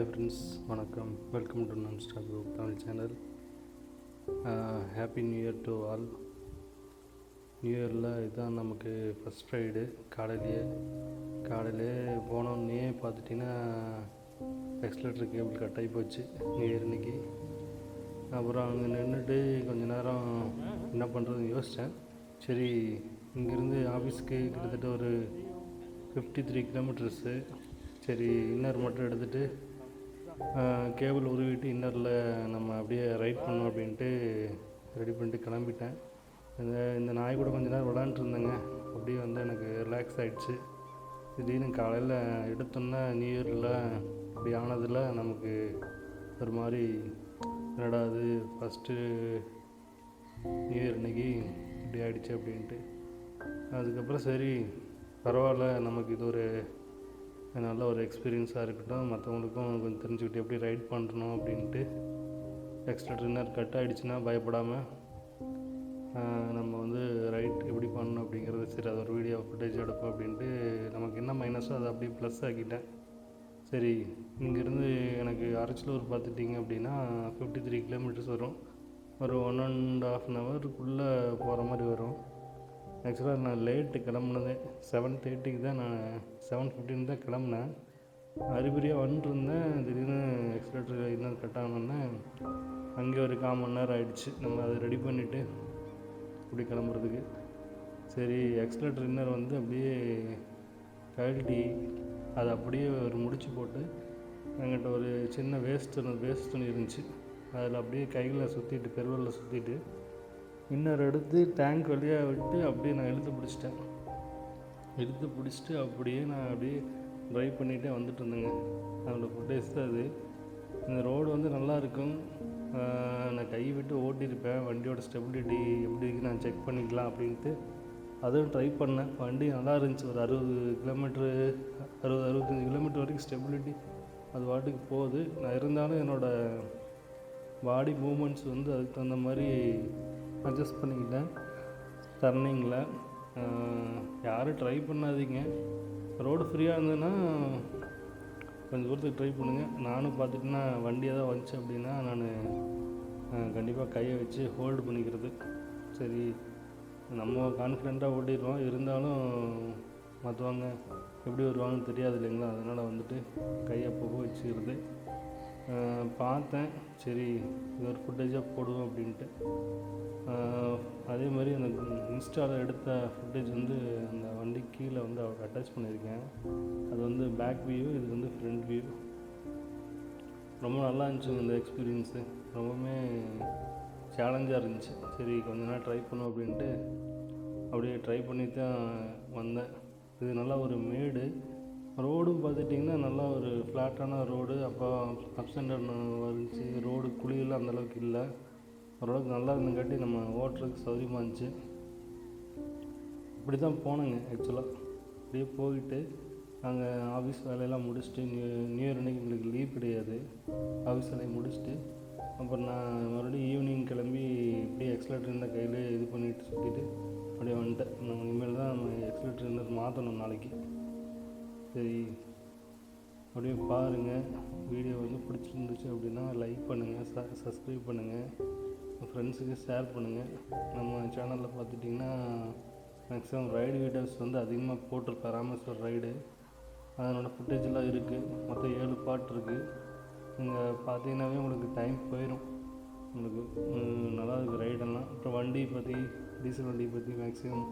Hi friends, வணக்கம். Welcome to non stop group Tamil channel. Happy new year to all. New இயரில் இதுதான் நமக்கு first Friday. காலையிலே போனோடனே பார்த்துட்டிங்கன்னா எக்ஸ்லேட்டர் கேபிள் கட் ஆகி போச்சு நியூ இயர் அன்றைக்கி. அப்புறம் அங்கே நின்றுட்டு கொஞ்சம் நேரம் என்ன பண்ணுறதுன்னு யோசித்தேன். சரி, இங்கேருந்து ஆஃபீஸ்க்கு கிட்டத்தட்ட ஒரு 53 கிலோமீட்டர்ஸு. சரி, இன்னர் மட்டும் எடுத்துகிட்டு கேபிள் உருவிட்டு இன்னரில் நம்ம அப்படியே ரைட் பண்ணோம் அப்படின்ட்டு ரெடி பண்ணிட்டு கிளம்பிட்டேன். இந்த நாய் கூட கொஞ்ச நேரம் விளாண்டுருந்தேங்க. அப்படியே வந்து எனக்கு ரிலாக்ஸ் ஆகிடுச்சு. திடீர்னு காலையில் எடுத்தோன்னா நியூ இயரில் இப்படி ஆனதில் நமக்கு ஒரு மாதிரி என்னடா அது ஃபஸ்ட்டு நியூ இயர் அன்றைக்கி இப்படி ஆகிடுச்சு அப்படின்ட்டு. அதுக்கப்புறம் சரி பரவாயில்ல, நமக்கு இது ஒரு நல்ல ஒரு எக்ஸ்பீரியன்ஸாக இருக்கட்டும், மற்றவங்களுக்கும் கொஞ்சம் தெரிஞ்சுக்கிட்டு எப்படி ரைட் பண்ணணும் அப்படின்ட்டு. எக்ஸ்ட்ரா இன்னர் கட் ஆகிடுச்சுன்னா பயப்படாமல் நம்ம வந்து ரைட் எப்படி பண்ணணும் அப்படிங்கிறது சரி அது ஒரு வீடியோ ஃபுட்டேஜ் எடுப்போம் அப்படின்ட்டு. நமக்கு என்ன மைனஸோ அதை அப்படியே ப்ளஸ் ஆக்கிட்டேன். சரி, இங்கேருந்து எனக்கு அரச்சலூர் பார்த்துட்டிங்க அப்படின்னா 53 கிலோமீட்டர்ஸ் வரும். ஒரு 1.5 ஹவருக்குள்ளே போகிற மாதிரி வரும். ஆக்சுவலாக நான் லேட்டு கிளம்புனதே 7:30க்கு தான், நான் 7:15 தான் கிளம்புனேன். அறிகுறியாக வந்துருந்தேன். திடீர்னு எக்ஸ்லேட்டர் இன்னும் கட் ஆனோன்னே அங்கே ஒரு 1/4 மணி நேரம் ஆகிடுச்சு நம்ம அதை ரெடி பண்ணிவிட்டு இப்படி கிளம்புறதுக்கு. சரி, எக்ஸ்லேட்டர் இன்னர் வந்து அப்படியே கழட்டி அதை அப்படியே ஒரு முடிச்சு போட்டு என்கிட்ட ஒரு சின்ன வேஸ்ட் துணி இருந்துச்சு. அதில் அப்படியே கையில் சுற்றிட்டு பெருவலில் சுற்றிட்டு இன்னர் எடுத்து டேங்க் வழியாக விட்டு அப்படியே நான் இழுத்து பிடிச்சிட்டு அப்படியே நான் அப்படியே ட்ரைவ் பண்ணிகிட்டே வந்துட்டு இருந்தேங்க. அதோடய ஃபுட்டேஜ் தான் அது. இந்த ரோடு வந்து நல்லா இருக்கும். நான் கை விட்டு ஓட்டியிருப்பேன். வண்டியோட ஸ்டெபிலிட்டி எப்படி இருக்குது நான் செக் பண்ணிக்கலாம் அப்படின்ட்டு அதுவும் ட்ரை பண்ணேன். வண்டி நல்லா இருந்துச்சு. ஒரு 65 கிலோமீட்டர் வரைக்கும் ஸ்டெபிலிட்டி அது வாட்டுக்கு போகுது. நான் இருந்தாலும் என்னோடய பாடி மூமெண்ட்ஸ் வந்து அதுக்கு தகுந்த மாதிரி அட்ஜஸ்ட் பண்ணிக்கிட்டேன். டர்னிங்கில் யாரும் ட்ரை பண்ணாதீங்க. ரோடு ஃப்ரீயாக இருந்ததுன்னா கொஞ்சம் தூரத்துக்கு ட்ரை பண்ணுங்கள். நானும் பார்த்துட்டுனா வண்டி எதாவது வந்துச்சு அப்படின்னா நான் கண்டிப்பாக கையை வச்சு ஹோல்டு பண்ணிக்கிறது. சரி, நம்ம கான்ஃபிடெண்ட்டாக ஓட்டிடுவோம், இருந்தாலும் மற்றவங்க எப்படி வருவாங்கன்னு தெரியாது இல்லைங்களா. அதனால் வந்துட்டு கையை அப்பப்போ வச்சுக்கிறது. பார்த்தேன், சரி இது ஒரு ஃபுட்டேஜாக போடுவோம் அப்படின்ட்டு. அதே மாதிரி அந்த இன்ஸ்டாவில் எடுத்த ஃபுட்டேஜ் வந்து அந்த வண்டி கீழே வந்து அட்டாச் பண்ணியிருக்கேன். அது வந்து பேக் வியூ, இது வந்து ஃப்ரண்ட் வியூ. ரொம்ப நல்லா இருந்துச்சுங்க இந்த எக்ஸ்பீரியன்ஸு. ரொம்பவுமே சேலஞ்சாக இருந்துச்சு. சரி கொஞ்ச நேரம் ட்ரை பண்ணும் அப்படின்ட்டு அப்படியே ட்ரை பண்ணி தான் வந்தேன். இது நல்லா ஒரு மேடு ரோடும் பார்த்துட்டிங்கன்னா நல்லா ஒரு ஃப்ளாட்டான ரோடு. அப்போ அப்ஸ் அண்ட் டவுன் வந்துச்சு. ரோடு குழியெல்லாம் அந்தளவுக்கு இல்லை, ஓரளவுக்கு நல்லா இருந்துங்காட்டி நம்ம ஓட்டுறதுக்கு சௌகரியமாக இருந்துச்சு. இப்படி தான் போனேங்க. ஆக்சுவலாக அப்படியே போயிட்டு நாங்கள் ஆஃபீஸ் வேலையெல்லாம் முடிச்சுட்டு நியூ இயர் அன்றைக்கி எங்களுக்கு லீவ் கிடையாது. ஆஃபீஸ் வேலையை முடிச்சுட்டு அப்புறம் நான் மறுபடியும் ஈவினிங் கிளம்பி இப்படியே எக்ஸ்லேட்டர் இருந்த கையில் இது பண்ணிட்டு சுற்றிட்டு அப்படியே வந்துட்டேன். நம்ம இனிமேல் தான் நம்ம எக்ஸ்லேட்டர் இருந்தால் மாற்றணும் நாளைக்கு. சரி, அப்படியே பாருங்கள். வீடியோ வந்து பிடிச்சிருந்துச்சு அப்படின்னா லைக் பண்ணுங்கள், சப்ஸ்கிரைப் பண்ணுங்கள், ஃப்ரெண்ட்ஸுக்கு ஷேர் பண்ணுங்கள். நம்ம சேனலில் பார்த்துட்டிங்கன்னா மேக்ஸிமம் ரைடு வீடியோஸ் வந்து அதிகமாக போட்டிருப்பேன். ராமேஸ்வர் ரைடு அதனோடய ஃபுட்டேஜெலாம் இருக்குது. மொத்தம் 7 பார்ட் இருக்குது. நீங்கள் பார்த்தீங்கன்னாவே உங்களுக்கு டைம் போயிடும். உங்களுக்கு நல்லா இருக்குது ரைடெல்லாம். அப்புறம் வண்டி பற்றி, டீசல் வண்டி பற்றி மேக்ஸிமம்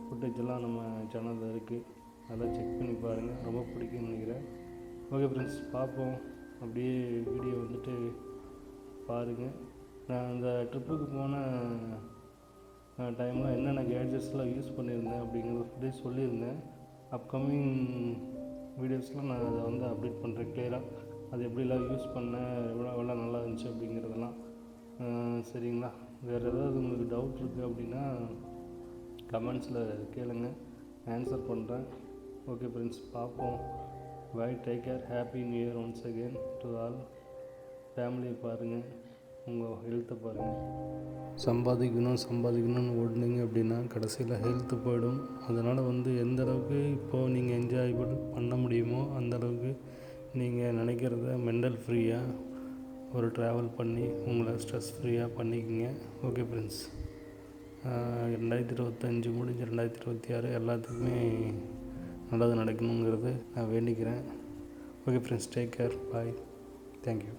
ஃபுட்டேஜெல்லாம் நம்ம சேனலில் இருக்குது. அதெல்லாம் செக் பண்ணி பாருங்கள். ரொம்ப பிடிக்கும்னு நினைக்கிறேன். ஓகே ஃப்ரெண்ட்ஸ், பார்ப்போம். அப்படியே வீடியோ வந்துட்டு பாருங்கள். நான் அந்த ட்ரிப்புக்கு போன டைமில் என்னென்ன கேட்ஜெட்ஸ்லாம் யூஸ் பண்ணியிருந்தேன் அப்படிங்கிறத ஃபுட்டேஜ் சொல்லியிருந்தேன். அப்கமிங் வீடியோஸில் நான் அதை வந்து அப்டேட் பண்ணுறேன் கிளியராக. அது எப்படிலாம் யூஸ் பண்ணேன், எவ்வளோ நல்லா இருந்துச்சு அப்படிங்கிறதெல்லாம். சரிங்களா, வேறு ஏதாவது உங்களுக்கு டவுட் இருக்குது அப்படின்னா கமெண்ட்ஸில் கேளுங்க, ஆன்சர் பண்ணுறேன். ஓகே ஃப்ரெண்ட்ஸ், பார்ப்போம். Bye, take care, happy new year once again to all. ஃபேமிலியை பாருங்கள், உங்கள் ஹெல்த்தை பாருங்கள். சம்பாதிக்கணும்னு ஓடுனீங்க அப்படின்னா கடைசியில் ஹெல்த்து போயிடும். அதனால் வந்து எந்த அளவுக்கு இப்போது நீங்கள் என்ஜாய்பிள் பண்ண முடியுமோ அந்தளவுக்கு நீங்கள் நினைக்கிறத மெண்டல் ஃப்ரீயாக ஒரு ட்ராவல் பண்ணி உங்களை ஸ்ட்ரெஸ் ஃப்ரீயாக பண்ணிக்கோங்க. ஓகே ஃப்ரெண்ட்ஸ், 2025 முடிஞ்ச 2026 எல்லாத்துக்குமே நல்லது நடக்கணுங்கிறது நான் வேண்டிக்கிறேன். ஓகே ஃப்ரெண்ட்ஸ், டேக் கேர், பாய், தேங்க்யூ.